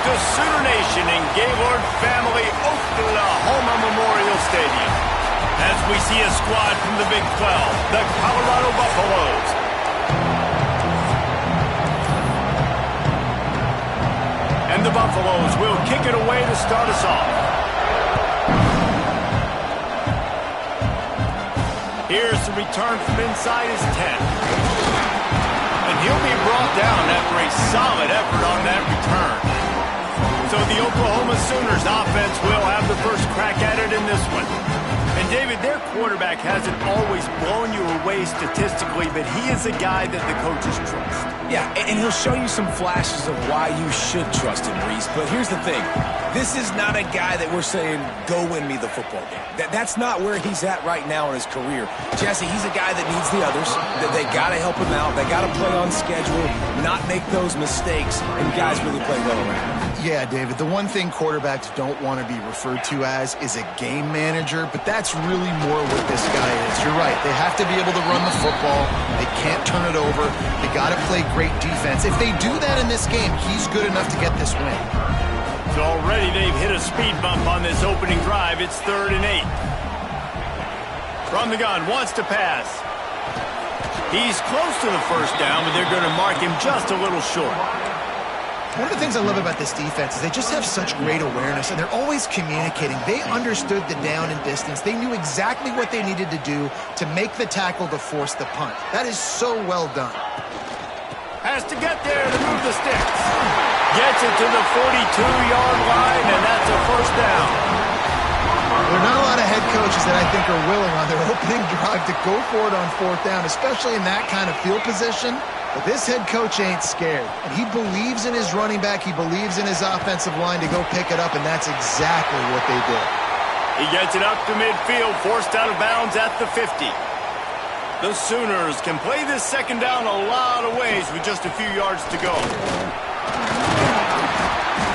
to Sooner Nation in Gaylord Family Oklahoma Memorial Stadium. As we see a squad from the Big 12, the Colorado Buffaloes. And the Buffaloes will kick it away to start us off. Here's the return from inside his 10. And he'll be brought down after a solid effort on that return. So the Oklahoma Sooners offense will have the first crack at it in this one. And David, their quarterback hasn't always blown you away statistically, but he is a guy that the coaches trust. Yeah, and he'll show you some flashes of why you should trust him, Reese. But here's the thing. This is not a guy that we're saying, go win me the football game. That's not where he's at right now in his career. Jesse, he's a guy that needs the others. They got to help him out. They got to play on schedule, not make those mistakes, and guys really play well around. Yeah, David, the one thing quarterbacks don't want to be referred to as is a game manager, but that's really more what this guy is. You're right. They have to be able to run the football. They can't turn it over. They got to play great defense. If they do that in this game, he's good enough to get this win. So already they've hit a speed bump on this opening drive. It's 3rd and 8. From the gun, wants to pass. He's close to the first down, but they're going to mark him just a little short. One of the things I love about this defense is they just have such great awareness, and they're always communicating. They understood the down and distance. They knew exactly what they needed to do to make the tackle to force the punt. That is so well done. Has to get there to move the sticks. Gets it to the 42-yard line, and that's a first down. There are not a lot of head coaches that I think are willing on their opening drive to go for it on 4th down, especially in that kind of field position. But this head coach ain't scared. And he believes in his running back. He believes in his offensive line to go pick it up, and that's exactly what they did. He gets it up to midfield, forced out of bounds at the 50. The Sooners can play this second down a lot of ways with just a few yards to go.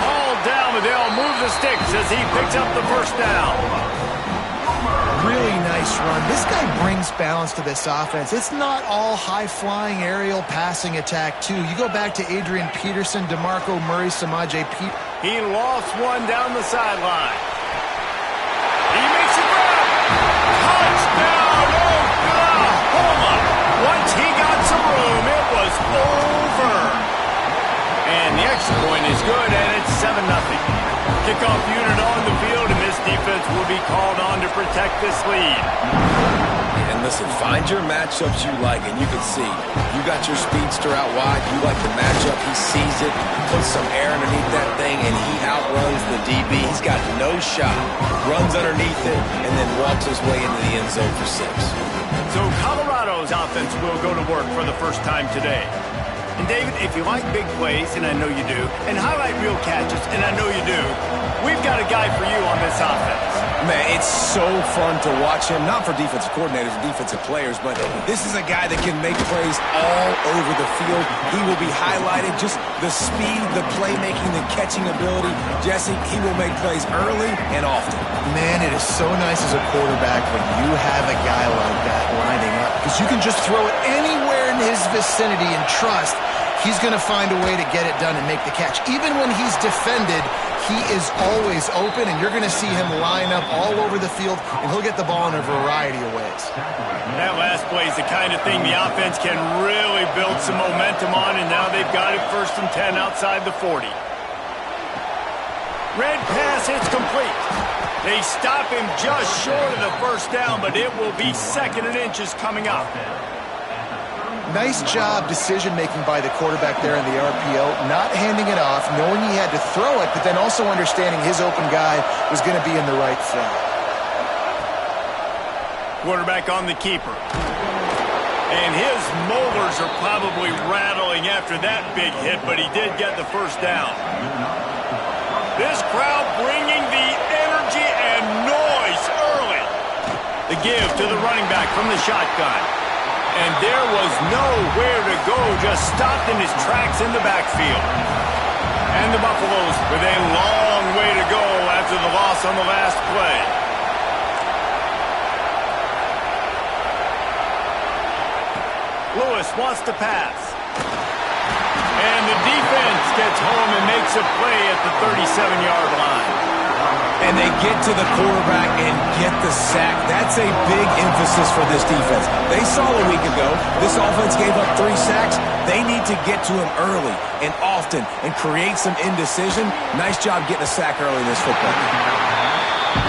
All down, but they'll move the sticks as he picks up the first down. Really nice run. This guy brings balance to this offense. It's not all high-flying aerial passing attack, too. You go back to Adrian Peterson, DeMarco Murray, Samaje Pete. He lost one down the sideline. He makes a grab. Touchdown, Oklahoma. Once he got some room, it was over. And the extra point is good, and it's 7-0. Kickoff unit on the field, and this defense will be called on to protect this lead. And listen, find your matchups you like, and you can see. You got your speedster out wide. You like the matchup. He sees it, puts some air underneath that thing, and he outruns the DB. He's got no shot. Runs underneath it, and then walks his way into the end zone for 6. So Colorado's offense will go to work for the first time today. And David, if you like big plays, and I know you do, and highlight real catches, and I know you do, we've got a guy for you on this offense. Man, it's so fun to watch him, not for defensive coordinators and defensive players, but this is a guy that can make plays all over the field. He will be highlighted, just the speed, the playmaking, the catching ability. Jesse, he will make plays early and often. Man, it is so nice as a quarterback when you have a guy like that lining up, because you can just throw it anywhere in his vicinity and trust he's going to find a way to get it done and make the catch. Even when he's defended, he is always open, and you're going to see him line up all over the field, and he'll get the ball in a variety of ways. That last play is the kind of thing the offense can really build some momentum on, and now they've got it 1st and 10 outside the 40. Red pass, it's complete. They stop him just short of the first down, but it will be 2nd and inches coming up. Nice job decision-making by the quarterback there in the RPO, not handing it off, knowing he had to throw it, but then also understanding his open guy was going to be in the right spot. Quarterback on the keeper. And his molars are probably rattling after that big hit, but he did get the first down. This crowd bringing the energy and noise early. The give to the running back from the shotgun. And there was nowhere to go, just stopped in his tracks in the backfield. And the Buffaloes with a long way to go after the loss on the last play. Lewis wants to pass. And the defense defense gets home and makes a play at the 37-yard line. And they get to the quarterback and get the sack. That's a big emphasis for this defense. They saw a week ago this offense gave up 3 sacks. They need to get to him early and often and create some indecision. Nice job getting a sack early in this football game.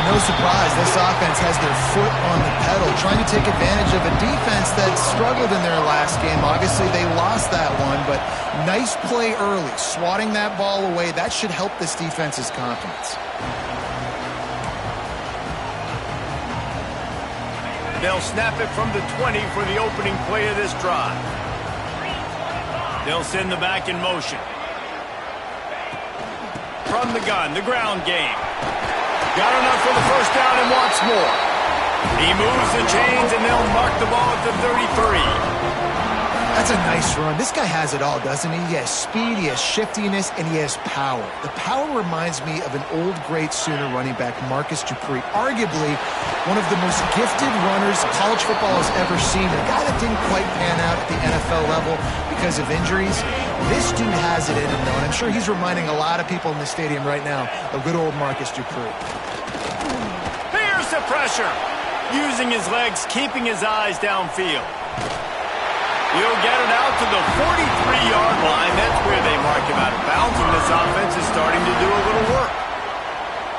No surprise, this offense has their foot on the pedal, trying to take advantage of a defense that struggled in their last game. Obviously, they lost that one, but nice play early, swatting that ball away. That should help this defense's confidence. They'll snap it from the 20 for the opening play of this drive. They'll send the back in motion. From the gun, the ground game. Got enough for the first down and wants more. He moves the chains and they'll mark the ball at the 33. That's a nice run. This guy has it all, doesn't he? He has speed, he has shiftiness, and he has power. The power reminds me of an old great Sooner running back, Marcus Dupree. Arguably one of the most gifted runners college football has ever seen. A guy that didn't quite pan out at the NFL level because of injuries. This dude has it in him, though, and I'm sure he's reminding a lot of people in the stadium right now of good old Marcus Dupree. Here's the pressure. Using his legs, keeping his eyes downfield. He'll get it out to the 43-yard line. That's where they mark him out of bounds, and this offense is starting to do a little work.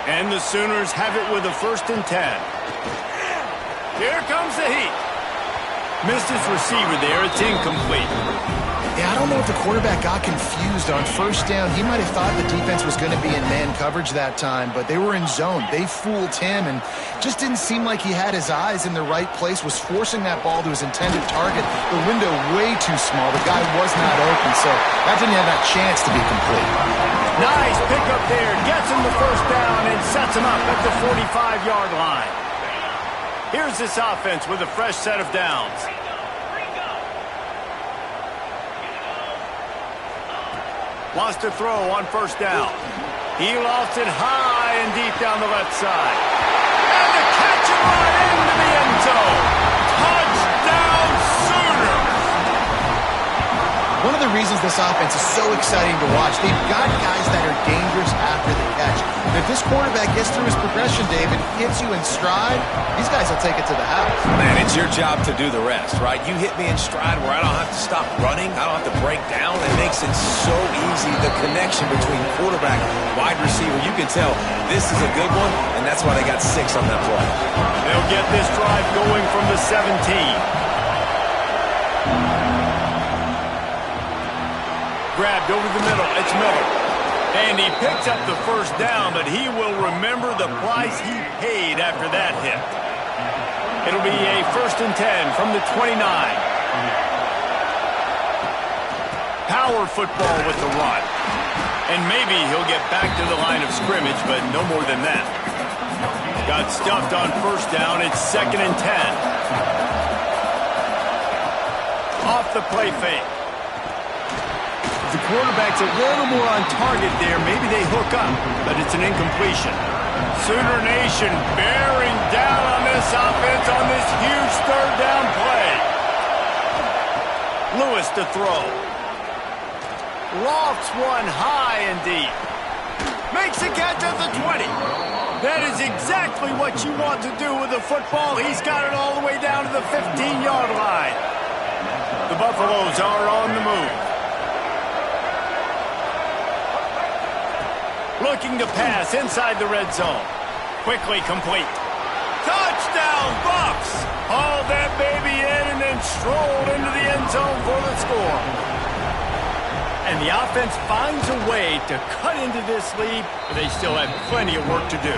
And the Sooners have it with a 1st and 10. Here comes the heat. Missed his receiver there. It's incomplete. Yeah, I don't know if the quarterback got confused on 1st down. He might have thought the defense was going to be in man coverage that time, but they were in zone. They fooled him and just didn't seem like he had his eyes in the right place, was forcing that ball to his intended target. The window way too small. The guy was not open, so that didn't have that chance to be complete. Nice pickup there. Gets him the 1st down and sets him up at the 45-yard line. Here's this offense with a fresh set of downs. Wants to throw on 1st down. He lofts it high and deep down the left side. And the catch and run into the end zone. Touchdown Sooners! One of the reasons this offense is so exciting to watch, they've got guys that are dangerous after the catch. And if this quarterback gets through his progression, David, hits you in stride, these guys will take it to the house. Man, it's your job to do the rest, right? You hit me in stride where I don't have to stop running. I don't have to break down. It makes it so easy. The connection between quarterback and wide receiver, you can tell this is a good one, and that's why they got 6 on that play. They'll get this drive going from the 17. Grabbed over the middle. It's Miller. And he picks up the 1st down, but he will remember the price he paid after that hit. It'll be a 1st and 10 from the 29. Power football with the run. And maybe he'll get back to the line of scrimmage, but no more than that. Got stuffed on 1st down. It's 2nd and 10. Off the play fake. The quarterback's a little more on target there. Maybe they hook up, but it's an incompletion. Sooner Nation bearing down on this offense on this huge 3rd down play. Lewis to throw. Lofts one high and deep. Makes the catch at the 20. That is exactly what you want to do with the football. He's got it all the way down to the 15-yard line. The Buffaloes are on the move. Looking to pass inside the red zone. Quickly complete. Touchdown, Buffs! Hauled that baby in and then strolled into the end zone for the score. And the offense finds a way to cut into this lead, but they still have plenty of work to do.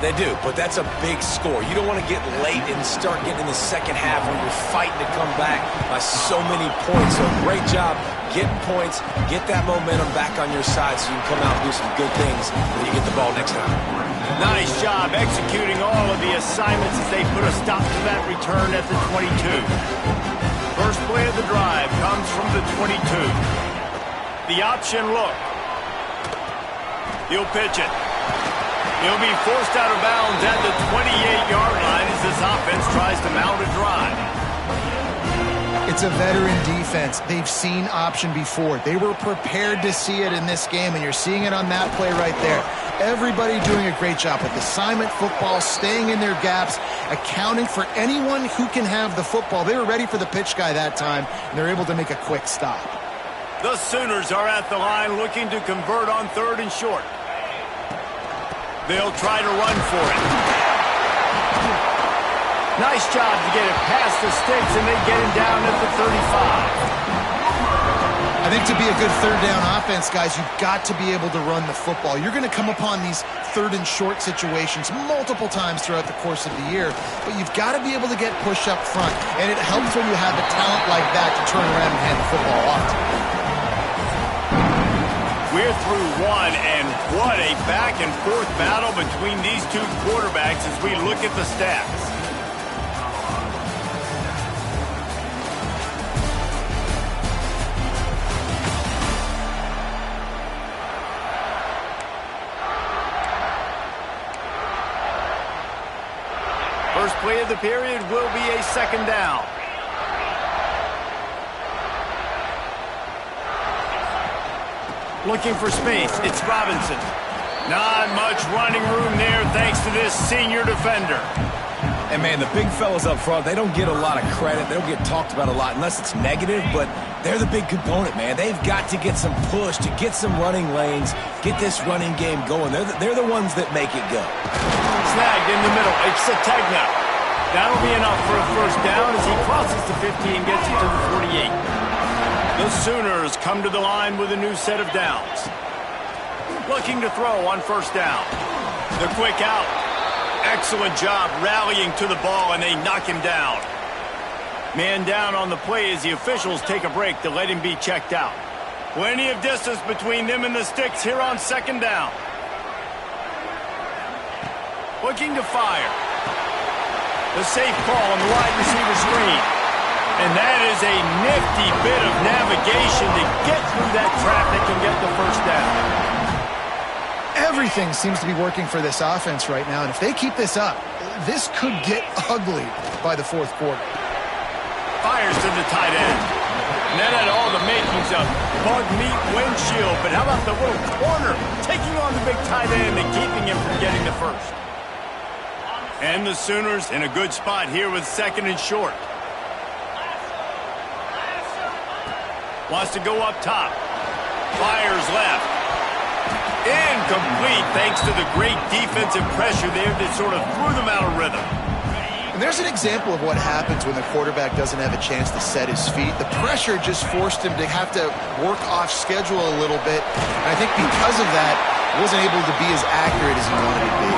They do, but that's a big score. You don't want to get late and start getting in the 2nd half when you're fighting to come back by so many points. So great job getting points, get that momentum back on your side so you can come out and do some good things when you get the ball next time. Nice job executing all of the assignments as they put a stop to that return at the 22. First play of the drive comes from the 22. The option look. He'll pitch it. He'll be forced out of bounds at the 28-yard line as this offense tries to mount a drive. It's It's a veteran defense. They've seen option before. They were prepared to see it in this game, and you're seeing it on that play right there. Everybody doing a great job with assignment football, staying in their gaps, accounting for anyone who can have the football. They were ready for the pitch guy that time, and they're able to make a quick stop. The Sooners are at the line looking to convert on 3rd and short. They'll try to run for it. Nice job to get it past the sticks, and they get him down at the 35. I think to be a good 3rd down offense, guys, you've got to be able to run the football. You're going to come upon these 3rd and short situations multiple times throughout the course of the year, but you've got to be able to get push up front, and it helps when you have a talent like that to turn around and hand the football off to. We're through one, and what a back-and-forth battle between these two quarterbacks as we look at the stats. First play of the period will be a 2nd down. Looking for space, it's Robinson. Not much running room there thanks to this senior defender. And, man, the big fellas up front, they don't get a lot of credit. They don't get talked about a lot unless it's negative, but they're the big component, man. They've got to get some push, to get some running lanes, get this running game going. They're the ones that make it go. Snagged in the middle, it's Sategna. That'll be enough for a 1st down as he crosses the 50 and gets it to the 48. The Sooners come to the line with a new set of downs. Looking to throw on 1st down. The quick out. Excellent job rallying to the ball, and they knock him down. Man down on the play as the officials take a break to let him be checked out. Plenty of distance between them and the sticks here on 2nd down. Looking to fire. The safe call on the wide receiver screen. And that is a nifty bit of navigation to get through that traffic and get the 1st down. Everything seems to be working for this offense right now, and if they keep this up, this could get ugly by the 4th quarter. Fires to the tight end. And that had all the makings of bug meat windshield, but how about the little corner taking on the big tight end and keeping him from getting the 1st? And the Sooners in a good spot here with 2nd and short. Wants to go up top. Fires left. Incomplete thanks to the great defensive pressure there that sort of threw them out of rhythm. And there's an example of what happens when the quarterback doesn't have a chance to set his feet. The pressure just forced him to have to work off schedule a little bit. And I think because of that, he wasn't able to be as accurate as he wanted to be.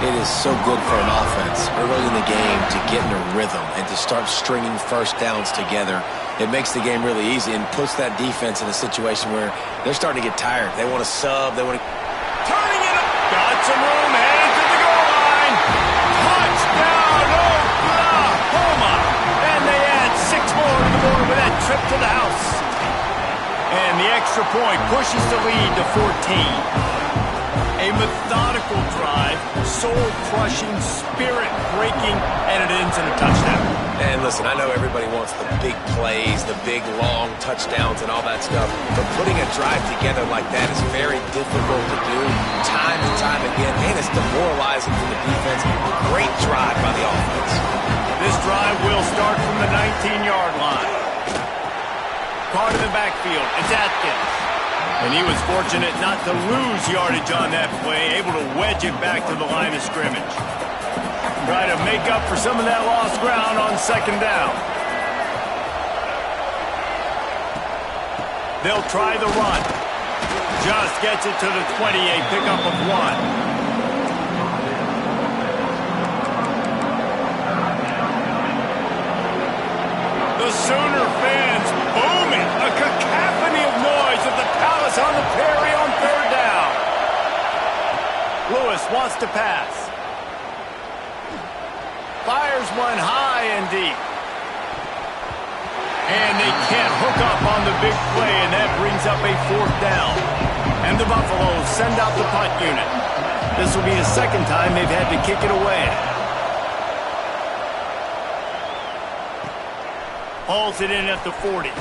It is so good for an offense early in the game to get in a rhythm and to start stringing 1st downs together. It makes the game really easy and puts that defense in a situation where they're starting to get tired. They want to sub. They want to... Turning it up. Got some room. Headed to the goal line. Touchdown, Oklahoma. And they add 6 more to the board with that trip to the house. And the extra point pushes the lead to 14. A methodical drive, soul-crushing, spirit-breaking, and it ends in a touchdown. And listen, I know everybody wants the big plays, the big, long touchdowns and all that stuff, but putting a drive together like that is very difficult to do time and time again, and it's demoralizing for the defense. Great drive by the offense. This drive will start from the 19-yard line. Caught in the backfield, it's Atkins. And he was fortunate not to lose yardage on that play, able to wedge it back to the line of scrimmage. Try to make up for some of that lost ground on 2nd down. They'll try the run. Just gets it to the 20, a pickup of 1. The Sooner fans booming, a cacophony of noise at the Palace on the Prairie on 3rd down. Lewis wants to pass. Fires one high and deep. And they can't hook up on the big play, and that brings up a 4th down. And the Buffaloes send out the punt unit. This will be the 2nd time they've had to kick it away. Hauls it in at the 40.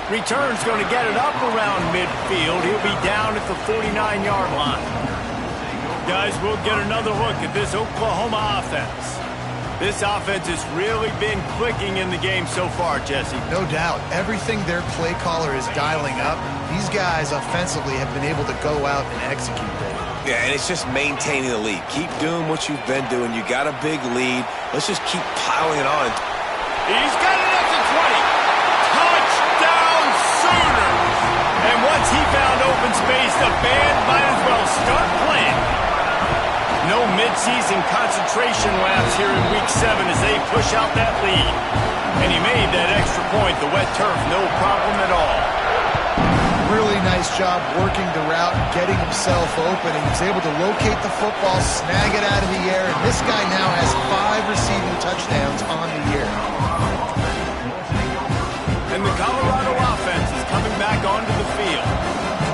Return's going to get it up around midfield. He'll be down at the 49-yard line. Guys, we'll get another look at this Oklahoma offense. This offense has really been clicking in the game so far, Jesse. No doubt. Everything their play caller is dialing up, these guys offensively have been able to go out and execute that. Yeah, and it's just maintaining the lead. Keep doing what you've been doing. You got a big lead. Let's just keep piling it on. He's got it up to 20. Touchdown Sooners! And once he found open space, the band might as well start playing. No midseason concentration laps here in Week 7 as they push out that lead. And he made that extra point. The wet turf, no problem at all. Really nice job working the route, getting himself open, and he's able to locate the football, snag it out of the air, and this guy now has 5 receiving touchdowns on the year. And the Colorado offense is coming back onto the field.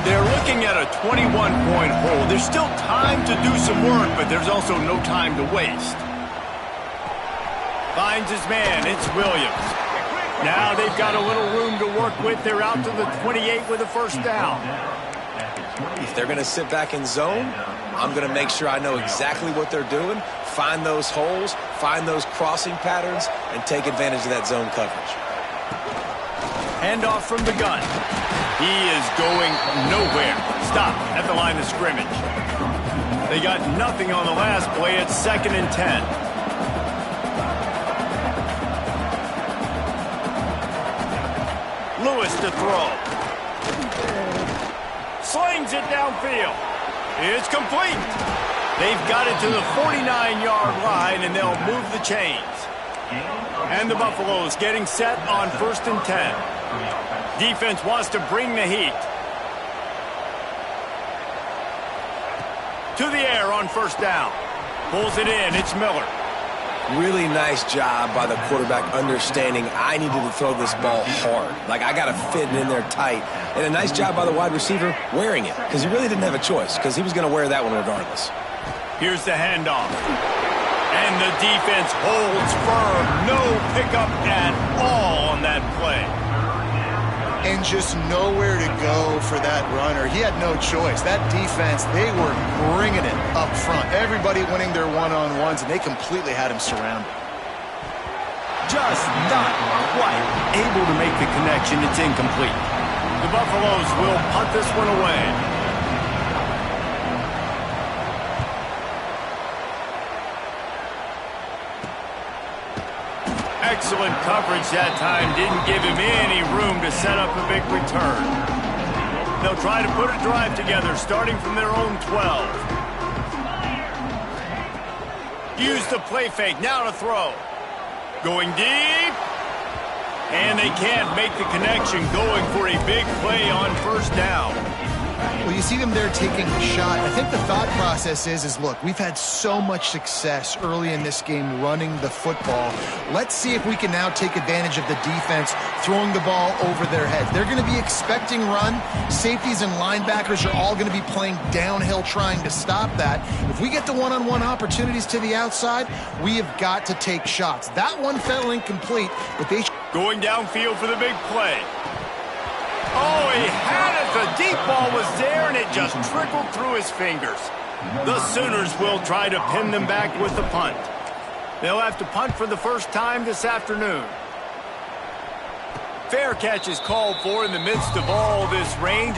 They're looking at a 21-point hole. There's still time to do some work, but there's also no time to waste. Finds his man. It's Williams. Now they've got a little room to work with. They're out to the 28 with a first down. If they're going to sit back in zone, I'm going to make sure I know exactly what they're doing, find those holes, find those crossing patterns, and take advantage of that zone coverage. Handoff from the gun. He is going nowhere. Stop at the line of scrimmage. They got nothing on the last play. It's 2nd and 10. Lewis to throw. Slings it downfield. It's complete. They've got it to the 49-yard line, and they'll move the chains. And the Buffaloes getting set on 1st and 10. Defense wants to bring the heat. To the air on 1st down. Pulls it in. It's Miller. Really nice job by the quarterback understanding I needed to throw this ball hard. Like, I got to fit it in there tight. And a nice job by the wide receiver wearing it, because he really didn't have a choice, because he was going to wear that one regardless. Here's the handoff. And the defense holds firm. No pickup at all on that play. And just nowhere to go for that runner. He had no choice. That defense, they were bringing it up front. Everybody winning their one-on-ones, and they completely had him surrounded. Just not quite able to make the connection. It's incomplete. The Buffaloes will punt this one away. Excellent coverage that time. Didn't give him any room to set up a big return. They'll try to put a drive together, starting from their own 12. Use the play fake. Now to throw. Going deep. And they can't make the connection, going for a big play on 1st down. Well, you see them there taking a shot. I think the thought process is look, we've had so much success early in this game running the football. Let's see if we can now take advantage of the defense throwing the ball over their head. They're going to be expecting run. Safeties and linebackers are all going to be playing downhill trying to stop that. If we get the one-on-one opportunities to the outside, we have got to take shots. That one fell incomplete, but they... Going downfield for the big play. Oh, he had it. The deep ball was there, and it just trickled through his fingers. The Sooners will try to pin them back with the punt. They'll have to punt for the first time this afternoon. Fair catch is called for in the midst of all this range.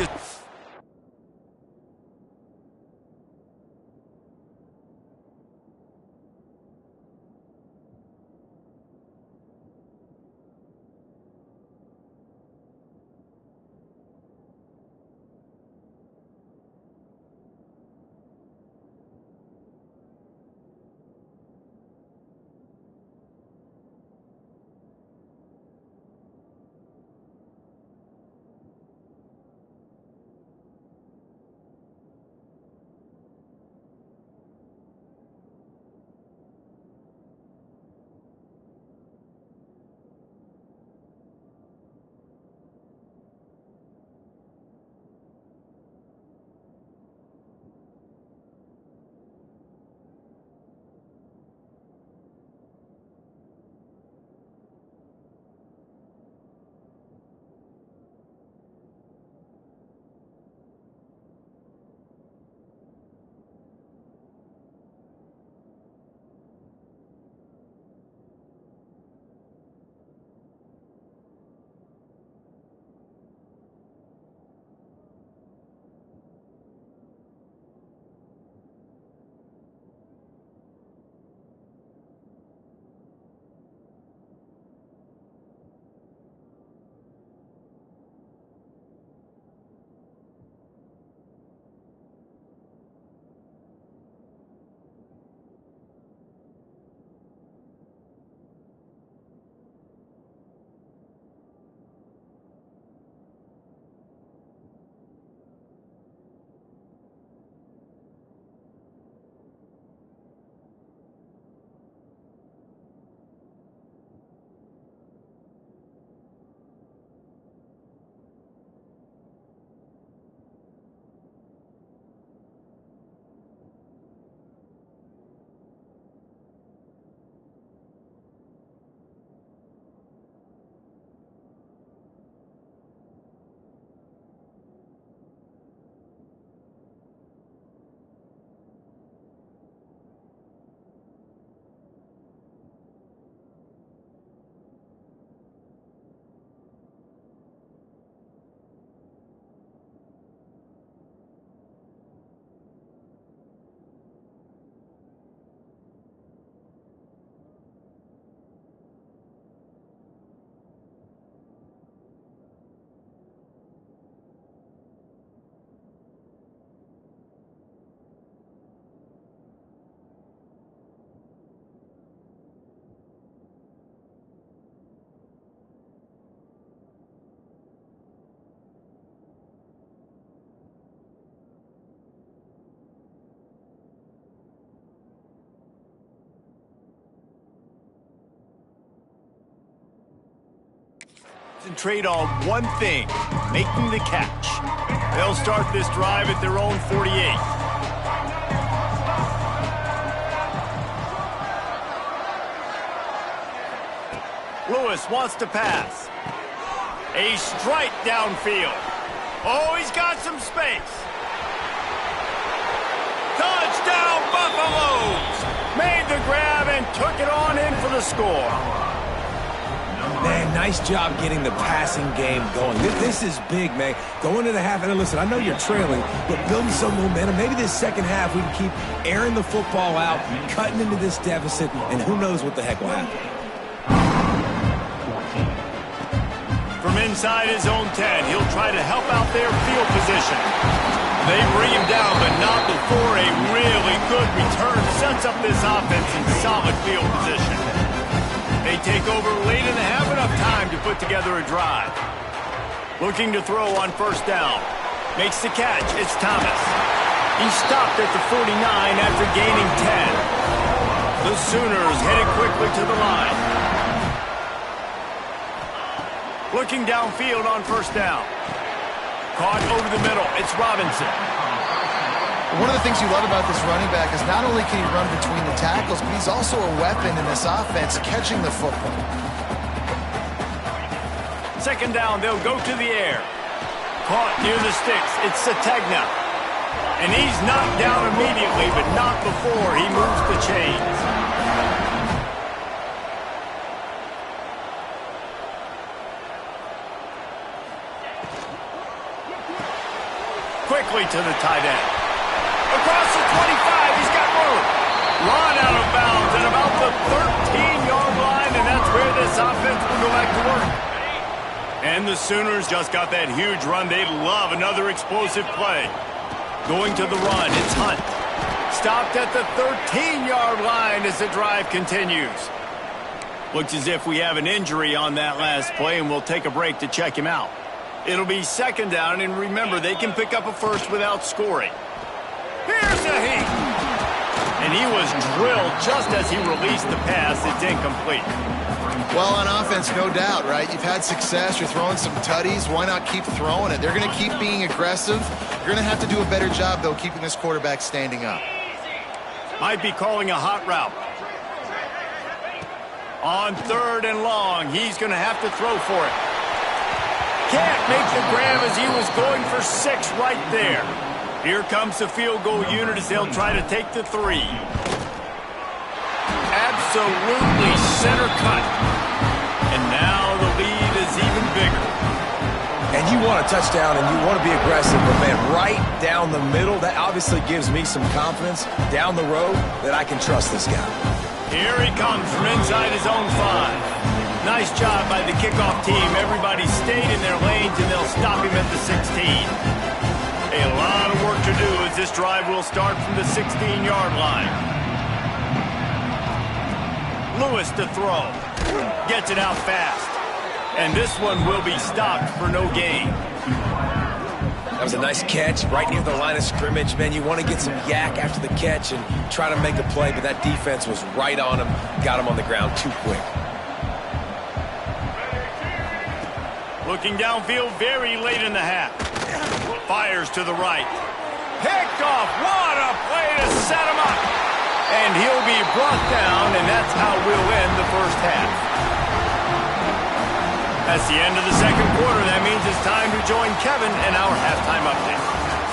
concentrate on one thing, making the catch. They'll start this drive at their own 48. Lewis wants to pass. A strike downfield. Oh, he's got some space. Touchdown, Buffaloes! Made the grab and took it on in for the score. Man, nice job getting the passing game going. This is big, man. Going to the half, and listen, I know you're trailing, but building some momentum. Maybe this second half we can keep airing the football out, cutting into this deficit, and who knows what the heck will happen. From inside his own 10, he'll try to help out their field position. They bring him down, but not before a really good return sets up this offense in solid field position. They take over late in the half, enough time to put together a drive. Looking to throw on first down. Makes the catch. It's Thomas. He stopped at the 49 after gaining 10. The Sooners headed quickly to the line. Looking downfield on first down. Caught over the middle. It's Robinson. One of the things you love about this running back is not only can he run between the tackles, but he's also a weapon in this offense catching the football. Second down, they'll go to the air. Caught near the sticks. It's Sategna. And he's knocked down immediately, but not before he moves the chains. Quickly to the tight end. Across the 25, he's got room. Run out of bounds at about the 13-yard line, and that's where this offense will go back to work. And the Sooners just got that huge run. They'd love another explosive play. Going to the run, it's Hunt. Stopped at the 13-yard line as the drive continues. Looks as if we have an injury on that last play, and we'll take a break to check him out. It'll be second down, and remember, they can pick up a first without scoring. Here's a heat. And he was drilled just as he released the pass. It's incomplete. Well, on offense, no doubt, right? You've had success. You're throwing some tutties. Why not keep throwing it? They're going to keep being aggressive. You're going to have to do a better job, though, keeping this quarterback standing up. Might be calling a hot route. On third and long, he's going to have to throw for it. Can't make the grab as he was going for 6 right there. Here comes the field goal unit as they'll try to take the 3. Absolutely center cut. And now the lead is even bigger. And you want a touchdown and you want to be aggressive, but man, right down the middle, that obviously gives me some confidence down the road that I can trust this guy. Here he comes from inside his own 5. Nice job by the kickoff team. Everybody stayed in their lanes, and they'll stop him at the 16. A lot of work to do as this drive will start from the 16-yard line. Lewis to throw. Gets it out fast. And this one will be stopped for no gain. That was a nice catch right near the line of scrimmage. Man, you want to get some yak after the catch and try to make a play, but that defense was right on him. Got him on the ground too quick. Looking downfield very late in the half. Fires to the right. Picked off. What a play to set him up. And he'll be brought down, and that's how we'll end the first half. That's the end of the second quarter. That means it's time to join Kevin in our halftime update.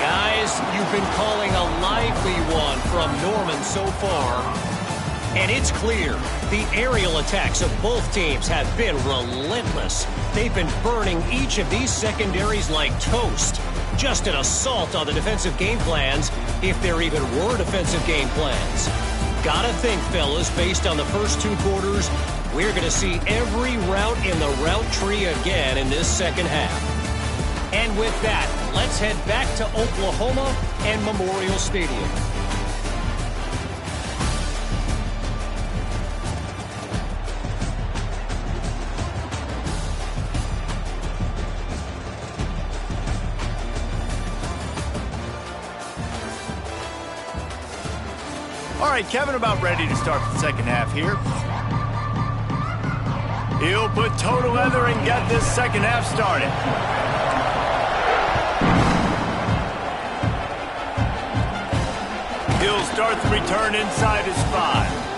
Guys, you've been calling a lively one from Norman so far. And it's clear, the aerial attacks of both teams have been relentless. They've been burning each of these secondaries like toast. Just an assault on the defensive game plans, if there even were defensive game plans. Gotta think, fellas, based on the first 2 quarters, we're going to see every route in the route tree again in this second half. And with that, let's head back to Oklahoma and Memorial Stadium. All right, Kevin, about ready to start the second half here. He'll put total leather and get this second half started. He'll start the return inside his 5.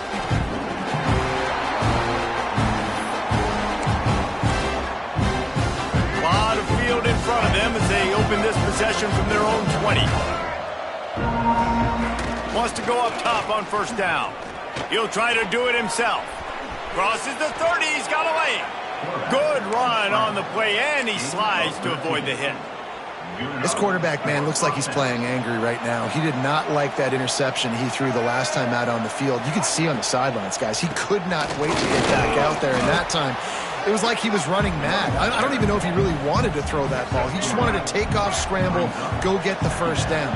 Lot of field in front of them as they open this possession from their own 20. Wants to go up top on first down. He'll try to do it himself. Crosses the 30. He's got away. Good run on the play, and he slides to avoid the hit. This quarterback, man, looks like he's playing angry right now. He did not like that interception he threw the last time out on the field. You could see on the sidelines, guys, he could not wait to get back out there. And that time, it was like he was running mad. I don't even know if he really wanted to throw that ball. He just wanted to take off, scramble, go get the first down.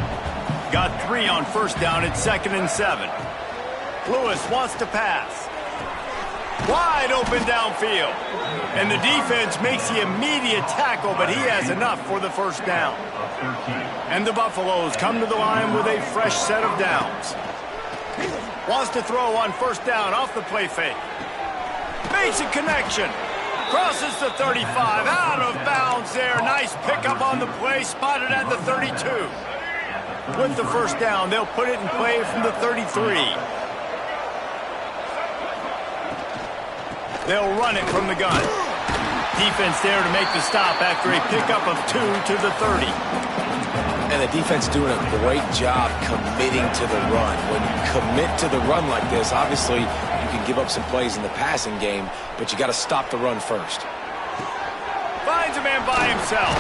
Got 3 on first down at 2nd and 7. Lewis wants to pass. Wide open downfield. And the defense makes the immediate tackle, but he has enough for the first down. And the Buffaloes come to the line with a fresh set of downs. Wants to throw on first down off the play fake. Makes a connection. Crosses the 35. Out of bounds there. Nice pickup on the play. Spotted at the 32. With the first down, they'll put it in play from the 33. They'll run it from the gun. Defense there to make the stop after a pickup of 2 to the 30. And the defense doing a great job committing to the run. When you commit to the run like this, obviously you can give up some plays in the passing game, but you got to stop the run first. Finds a man by himself.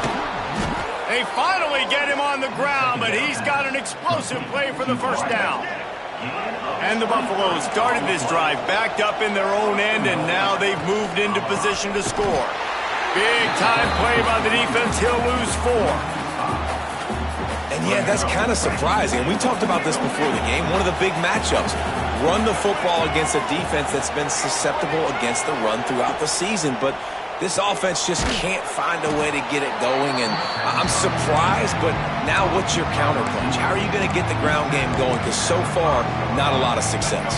They finally get him on the ground, but he's got an explosive play for the first down. And the Buffaloes started this drive backed up in their own end, and now they've moved into position to score. Big time play by the defense. He'll lose 4. And yeah, that's kind of surprising. We talked about this before the game. One of the big matchups. Run the football against a defense that's been susceptible against the run throughout the season. But this offense just can't find a way to get it going. And I'm surprised, but now what's your counterpunch? How are you going to get the ground game going? Because so far, not a lot of success.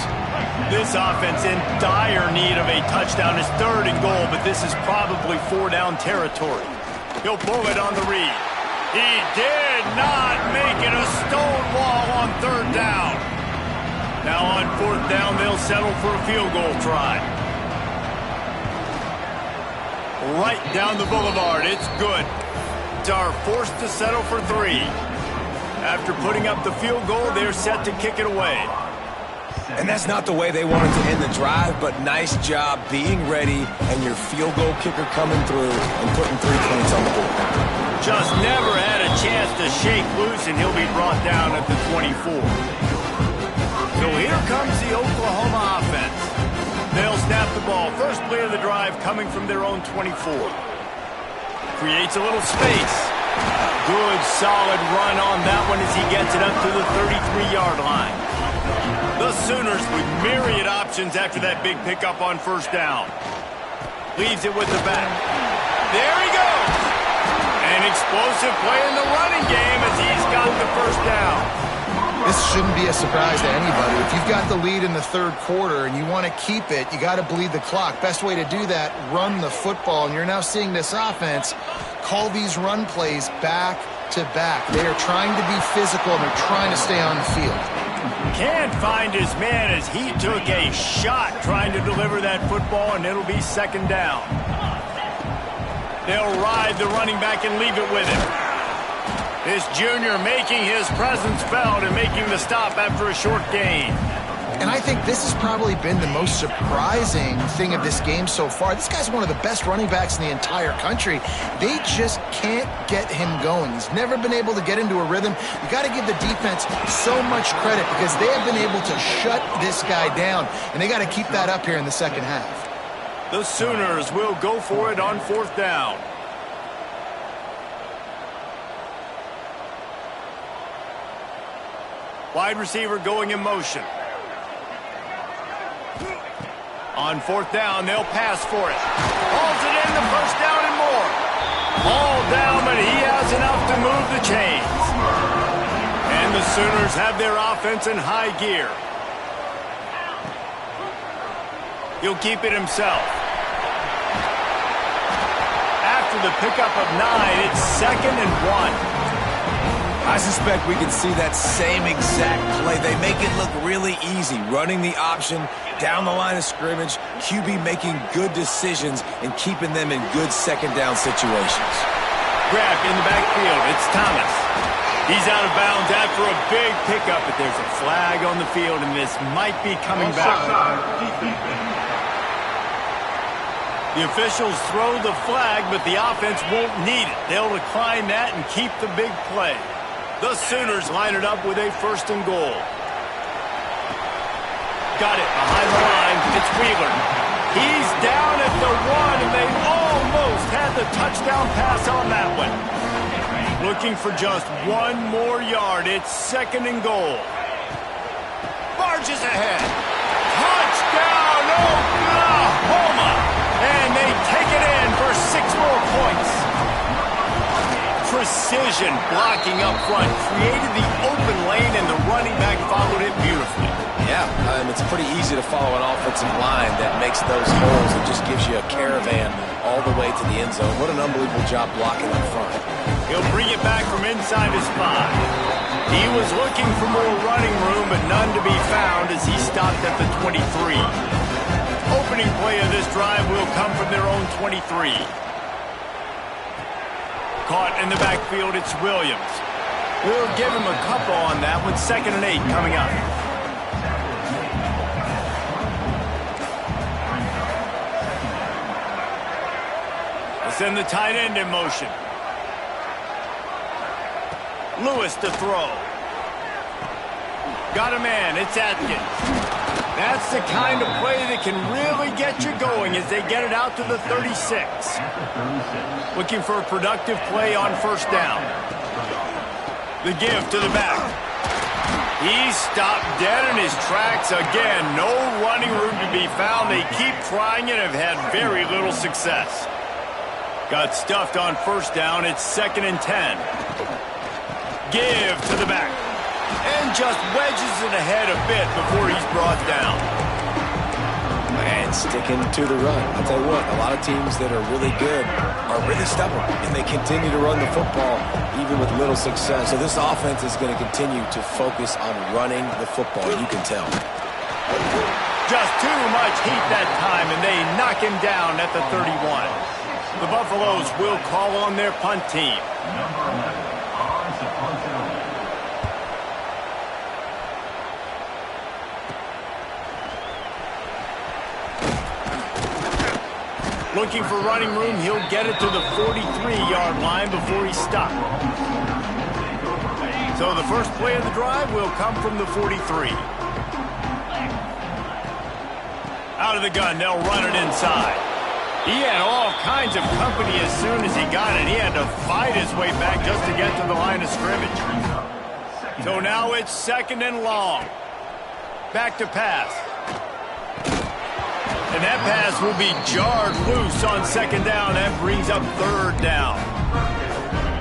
This offense in dire need of a touchdown. Is 3rd and goal, but this is probably 4-down territory. He'll pull it on the read. He did not make it a stone wall on 3rd down. Now on 4th down, they'll settle for a field goal try. Right down the boulevard. It's good. Are forced to settle for 3. After putting up the field goal, they're set to kick it away. And that's not the way they wanted to end the drive, but nice job being ready and your field goal kicker coming through and putting 3 points on the board. Just never had a chance to shake loose, and he'll be brought down at the 24. So here comes the Oklahoma offense. They'll snap the ball. First play of the drive coming from their own 24. Creates a little space. Good, solid run on that one as he gets it up to the 33-yard line. The Sooners with myriad options after that big pickup on first down. Leaves it with the back. There he goes. An explosive play in the running game as he's got the first down. This shouldn't be a surprise to anybody. If you've got the lead in the 3rd quarter and you want to keep it, you got to bleed the clock. Best way to do that, run the football. And you're now seeing this offense call these run plays back to back. They are trying to be physical, and they're trying to stay on the field. Can't find his man as he took a shot trying to deliver that football, and it'll be 2nd down. They'll ride the running back and leave it with him. This junior making his presence felt and making the stop after a short gain. And I think this has probably been the most surprising thing of this game so far. This guy's one of the best running backs in the entire country. They just can't get him going. He's never been able to get into a rhythm. You got to give the defense so much credit because they have been able to shut this guy down, and they got to keep that up here in the 2nd half. The Sooners will go for it on 4th down. Wide receiver going in motion. On 4th down, they'll pass for it. Hauls it in, the first down and more. All down, but he has enough to move the chains. And the Sooners have their offense in high gear. He'll keep it himself. after the pickup of 9, it's 2nd and 1. I suspect we can see that same exact play. They make it look really easy, running the option down the line of scrimmage, QB making good decisions and keeping them in good second down situations. Grab in the backfield. It's Thomas. He's out of bounds after a big pickup, but there's a flag on the field, and this might be coming back. The officials throw the flag, but the offense won't need it. They'll decline that and keep the big play. The Sooners line it up with a 1st and goal. Got it behind the line. It's Wheeler. He's down at the 1, and they almost had the touchdown pass on that one. Looking for just 1 more yard. It's 2nd and goal. Barges ahead. Touchdown, Oklahoma! And they take it in for 6 more points. Precision blocking up front, created the open lane, and the running back followed it beautifully. Yeah, it's pretty easy to follow an offensive line that makes those holes and just gives you a caravan all the way to the end zone. What an unbelievable job blocking up front. He'll bring it back from inside his 5. He was looking for more running room, but none to be found as he stopped at the 23. Opening play of this drive will come from their own 23. Caught in the backfield, it's Williams. We'll give him a couple on that with 2nd and 8 coming up. Let's send the tight end in motion. Lewis to throw. Got a man, it's Atkins. That's the kind of play that can really get you going as they get it out to the 36. Looking for a productive play on 1st down. The give to the back. He's stopped dead in his tracks again. No running room to be found. They keep trying it and have had very little success. Got stuffed on 1st down. It's 2nd and 10. Give to the back. And just wedges it ahead a bit before he's brought down. And sticking to the run. I'll tell you what, a lot of teams that are really good are really stubborn, and they continue to run the football even with little success. So this offense is going to continue to focus on running the football, you can tell. Just too much heat that time, and they knock him down at the 31. The Buffaloes will call on their punt team. Looking for running room, he'll get it to the 43-yard line before he's stopped. So the first play of the drive will come from the 43. Out of the gun, they'll run it inside. He had all kinds of company as soon as he got it. He had to fight his way back just to get to the line of scrimmage. So now it's 2nd and long. Back to pass. And that pass will be jarred loose on 2nd down. That brings up 3rd down.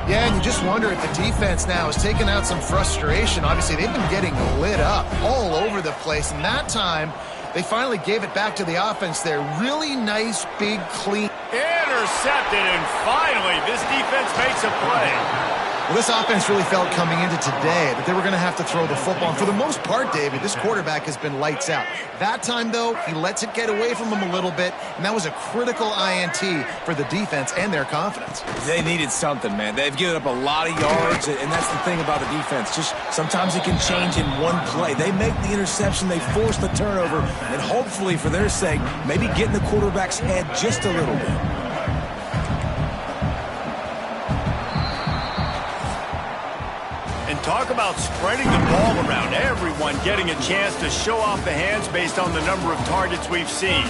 Yeah, and you just wonder if the defense now has taken out some frustration. Obviously, they've been getting lit up all over the place. And that time, they finally gave it back to the offense there. Really nice, big, clean. Intercepted, and finally, this defense makes a play. Well, this offense really felt coming into today that they were going to have to throw the football. And for the most part, David, this quarterback has been lights out. That time, though, he lets it get away from him a little bit, and that was a critical INT for the defense and their confidence. They needed something, man. They've given up a lot of yards, and that's the thing about the defense. Just sometimes it can change in one play. They make the interception, they force the turnover, and hopefully, for their sake, maybe get in the quarterback's head just a little bit. Talk about spreading the ball around. Everyone getting a chance to show off the hands based on the number of targets we've seen.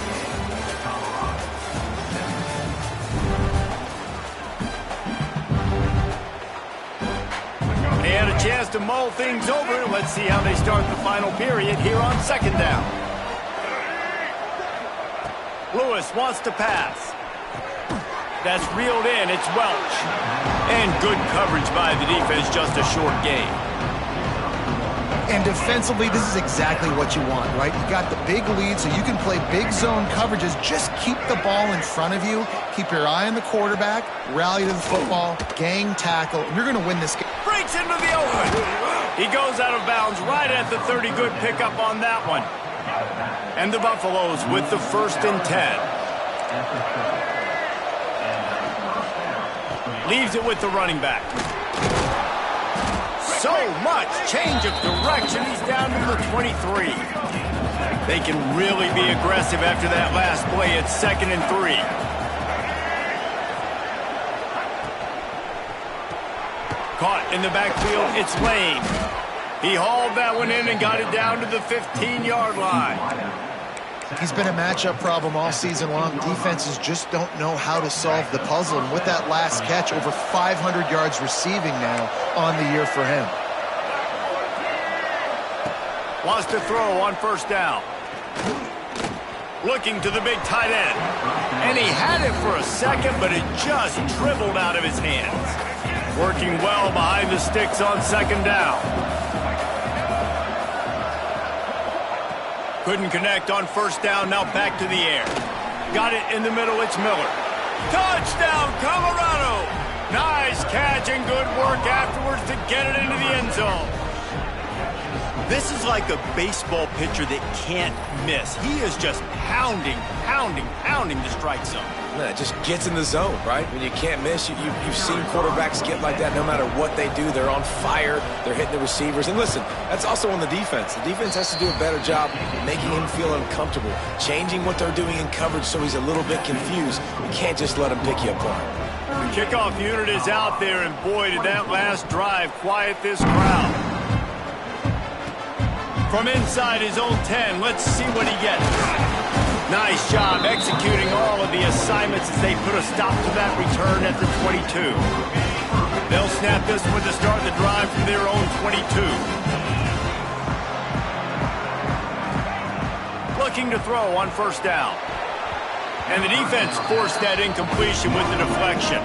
They had a chance to mull things over. Let's see how they start the final period here on 2nd down. Lewis wants to pass. That's reeled in. It's Welch. And good coverage by the defense, just a short gain. And defensively, this is exactly what you want, right? You got the big lead, so you can play big zone coverages. Just keep the ball in front of you. Keep your eye on the quarterback. Rally to the football. Gang tackle. And you're going to win this game. Breaks into the open. He goes out of bounds right at the 30. Good pickup on that one. And the Buffaloes with the 1st and 10. Leaves it with the running back. So much change of direction. He's down to the 23. They can really be aggressive after that last play. It's 2nd and 3. Caught in the backfield. It's Lane. He hauled that one in and got it down to the 15-yard line. He's been a matchup problem all season long. Defenses just don't know how to solve the puzzle. And with that last catch, over 500 yards receiving now on the year for him. Wants to throw on 1st down. Looking to the big tight end. And he had it for a second, but it just dribbled out of his hands. Working well behind the sticks on 2nd down. Couldn't connect on 1st down, now back to the air. Got it in the middle, it's Miller. Touchdown, Colorado! Nice catch and good work afterwards to get it into the end zone. This is like a baseball pitcher that can't miss. He is just pounding the strike zone. No, it just gets in the zone, right? When you can't miss, you've seen quarterbacks get like that no matter what they do. They're on fire. They're hitting the receivers. And listen, that's also on the defense. The defense has to do a better job making him feel uncomfortable, changing what they're doing in coverage so he's a little bit confused. You can't just let him pick you apart. The kickoff unit is out there, and boy, did that last drive quiet this crowd. From inside his own 10, let's see what he gets. Nice job executing all of the assignments as they put a stop to that return at the 22. They'll snap this one to start the drive from their own 22. Looking to throw on 1st down. And the defense forced that incompletion with the deflection.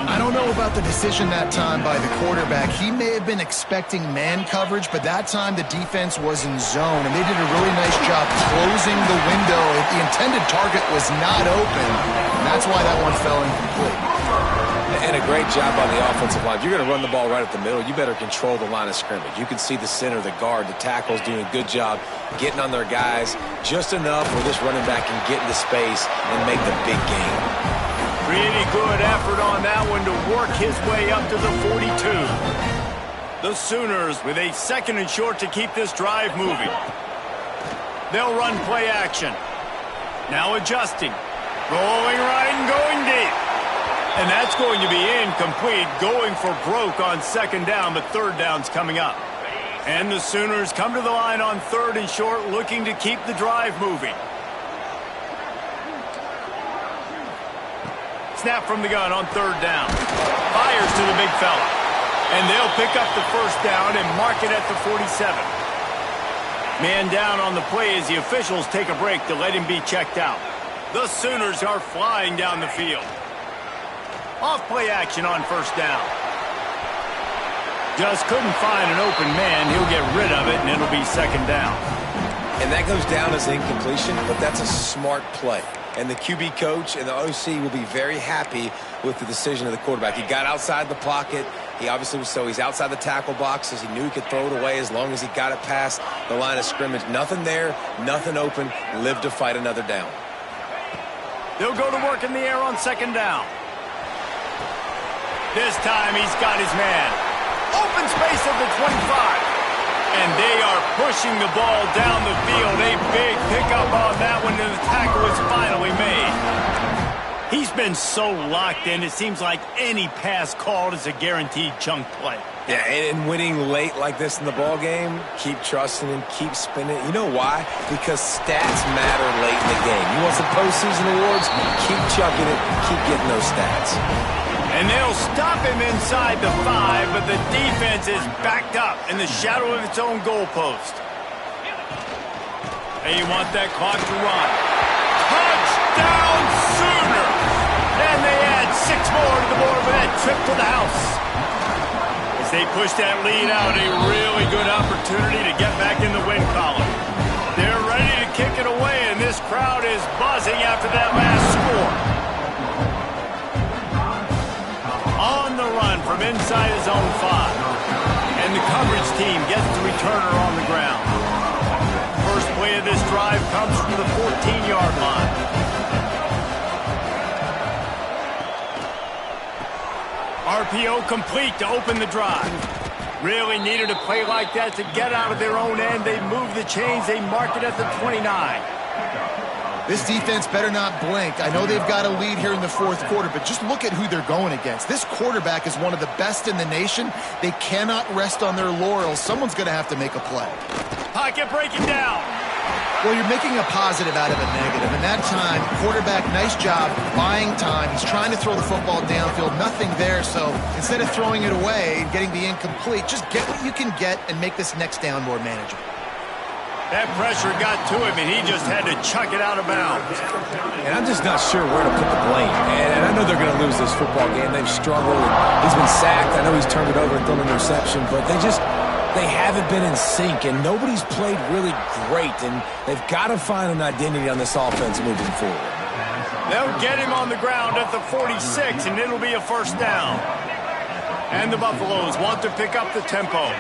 I don't know about the decision that time by the quarterback. He may have been expecting man coverage, but that time the defense was in zone, and they did a really nice job closing the window. The intended target was not open, and that's why that one fell incomplete. And a great job on the offensive line. If you're going to run the ball right at the middle, you better control the line of scrimmage. You can see the center, the guard, the tackles doing a good job getting on their guys just enough where this running back can get into space and make the big game. Really good effort on that one to work his way up to the 42. The Sooners with a 2nd and short to keep this drive moving. They'll run play action. Now adjusting. Rolling right and going deep. And that's going to be incomplete. Going for broke on 2nd down, but 3rd down's coming up. And the Sooners come to the line on 3rd and short, looking to keep the drive moving. Snap from the gun on 3rd down. Fires to the big fella. And they'll pick up the 1st down and mark it at the 47. Man down on the play as the officials take a break to let him be checked out. The Sooners are flying down the field. Off play action on 1st down. Just couldn't find an open man. He'll get rid of it, and it'll be 2nd down. And that goes down as incompletion, but that's a smart play. And the QB coach and the OC will be very happy with the decision of the quarterback. He got outside the pocket. He obviously was he's outside the tackle boxes. He knew he could throw it away as long as he got it past the line of scrimmage. Nothing there, nothing open. Live to fight another down. They'll go to work in the air on 2nd down. This time he's got his man. Open space at the 25. And they are pushing the ball down the field. A big pickup on that one, and the tackle is finally made. He's been so locked in, it seems like any pass called is a guaranteed chunk play. Yeah, and winning late like this in the ball game, keep trusting and keep spinning. You know why? Because stats matter late in the game. You want some postseason awards? Keep chucking it. Keep getting those stats. And they'll stop him inside the 5, but the defense is backed up in the shadow of its own goalpost. They want that clock to run. Touchdown Sooners! And they add 6 more to the board with that trip to the house. As they push that lead out. A really good opportunity to get back in the win column. They're ready to kick it away, and this crowd is buzzing after that last score. On the run from inside his own 5. And the coverage team gets the returner on the ground. First play of this drive comes from the 14-yard line. RPO complete to open the drive. Really needed a play like that to get out of their own end. They move the chains. They mark it at the 29. This defense better not blink. I know they've got a lead here in the fourth quarter, but just look at who they're going against. This quarterback is one of the best in the nation. They cannot rest on their laurels. Someone's going to have to make a play. Pocket breaking down. Well, you're making a positive out of a negative. And that time, quarterback, nice job buying time. He's trying to throw the football downfield. Nothing there. So instead of throwing it away and getting the incomplete, just get what you can get and make this next down more manageable. That pressure got to him, and he just had to chuck it out of bounds. And I'm just not sure where to put the blame. And I know they're going to lose this football game. They've struggled. He's been sacked. I know he's turned it over and thrown an interception, but they haven't been in sync, and nobody's played really great, and they've got to find an identity on this offense moving forward. They'll get him on the ground at the 46, and it'll be a first down. And the Buffaloes want to pick up the tempo.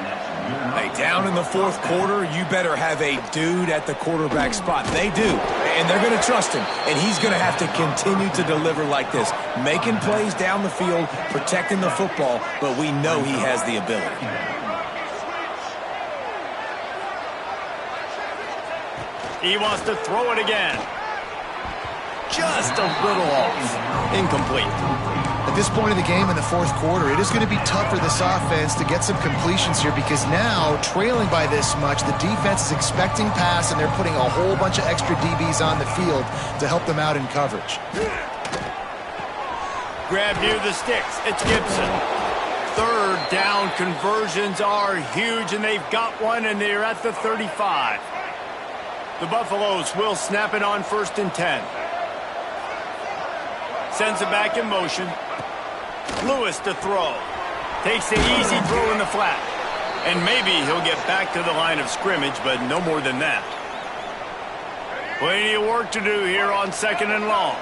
Hey, down in the fourth quarter, you better have a dude at the quarterback spot. They do, and they're going to trust him, and he's going to have to continue to deliver like this, making plays down the field, protecting the football, but we know he has the ability. He wants to throw it again. Just a little off. Incomplete. At this point of the game in the fourth quarter, it is going to be tough for this offense to get some completions here because now, trailing by this much, the defense is expecting pass, and they're putting a whole bunch of extra DBs on the field to help them out in coverage. Grab near the sticks. It's Gibson. Third down conversions are huge, and they've got one, and they're at the 35. The Buffaloes will snap it on 1st and 10. Sends it back in motion. Lewis to throw. Takes the easy throw in the flat. And maybe he'll get back to the line of scrimmage, but no more than that. Plenty of work to do here on 2nd and long.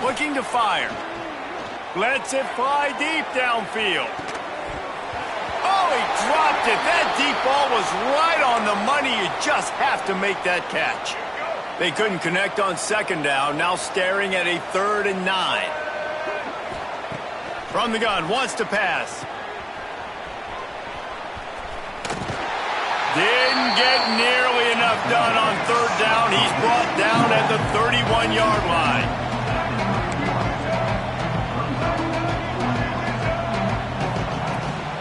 Looking to fire. Lets it fly deep downfield. Oh, he dropped it. That deep ball was right on the money. You just have to make that catch. They couldn't connect on 2nd down. Now staring at a 3rd and 9. From the gun, wants to pass. Didn't get nearly enough done on 3rd down. He's brought down at the 31-yard line.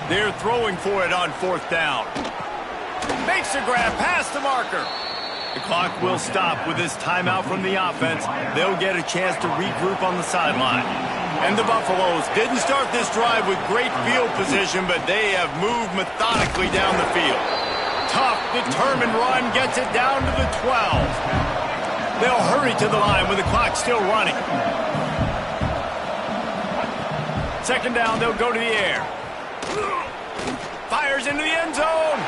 They're throwing for it on 4th down. Makes a grab past the marker. The clock will stop with this timeout from the offense. They'll get a chance to regroup on the sideline. And the Buffaloes didn't start this drive with great field position, but they have moved methodically down the field. Tough, determined run gets it down to the 12. They'll hurry to the line with the clock still running. 2nd down, they'll go to the air. Fires into the end zone.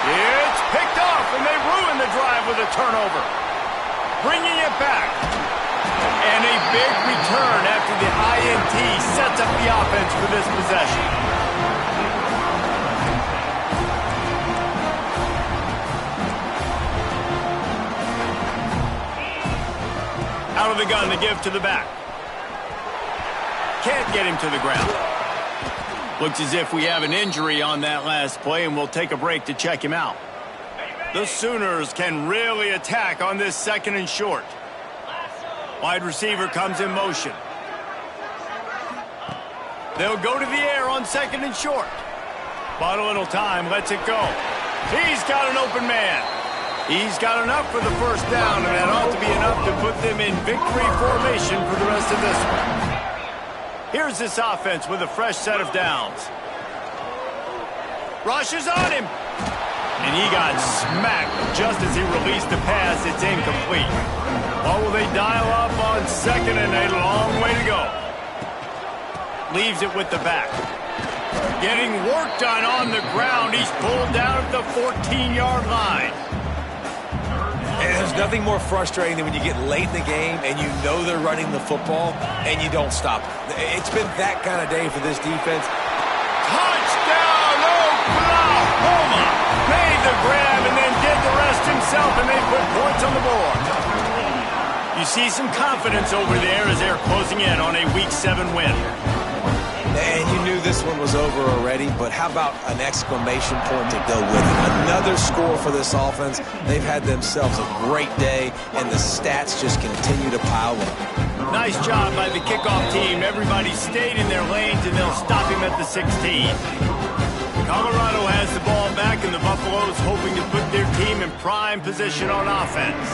It's picked off, and they ruin the drive with a turnover. Bringing it back. And a big return after the INT sets up the offense for this possession. Out of the gun to give to the back. Can't get him to the ground. Looks as if we have an injury on that last play, and we'll take a break to check him out. The Sooners can really attack on this 2nd and short. Wide receiver comes in motion. They'll go to the air on 2nd and short. Bought a little time, lets it go. He's got an open man. He's got enough for the 1st down, and that ought to be enough to put them in victory formation for the rest of this one. Here's this offense with a fresh set of downs. Rushes on him. And he got smacked just as he released the pass. It's incomplete. Or will they dial up on second and a long way to go? Leaves it with the back. Getting work done on the ground. He's pulled down at the 14-yard line. And there's nothing more frustrating than when you get late in the game and you know they're running the football and you don't stop it. It's been that kind of day for this defense. Touchdown, Oklahoma! Made the grab and then did the rest himself, and they put points on the board. You see some confidence over there as they're closing in on a Week 7 win. And you knew this one was over already, but how about an exclamation point to go with it? Another score for this offense. They've had themselves a great day, and the stats just continue to pile up. Nice job by the kickoff team. Everybody stayed in their lanes, and they'll stop him at the 16. Colorado has the ball back, and the Buffaloes hoping to put their team in prime position on offense.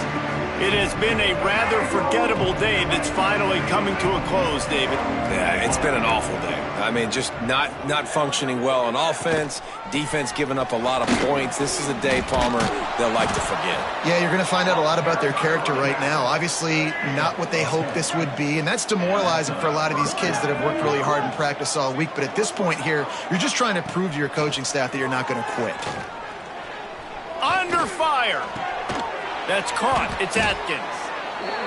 It has been a rather forgettable day that's finally coming to a close, David. Yeah, it's been an awful day. I mean, just not functioning well on offense, defense giving up a lot of points. This is a day, Palmer, they'll like to forget. Yeah, you're going to find out a lot about their character right now. Obviously, not what they hoped this would be, and that's demoralizing for a lot of these kids that have worked really hard in practice all week. But at this point here, you're just trying to prove to your coaching staff that you're not going to quit. Under fire. That's caught. It's Atkins.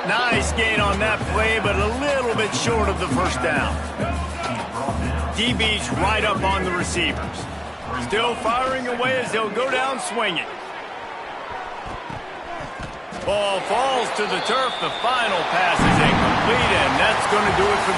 Nice gain on that play, but a little bit short of the first down. DB's right up on the receivers. Still firing away as they'll go down swinging. Ball falls to the turf. The final pass is incomplete, and that's going to do it for the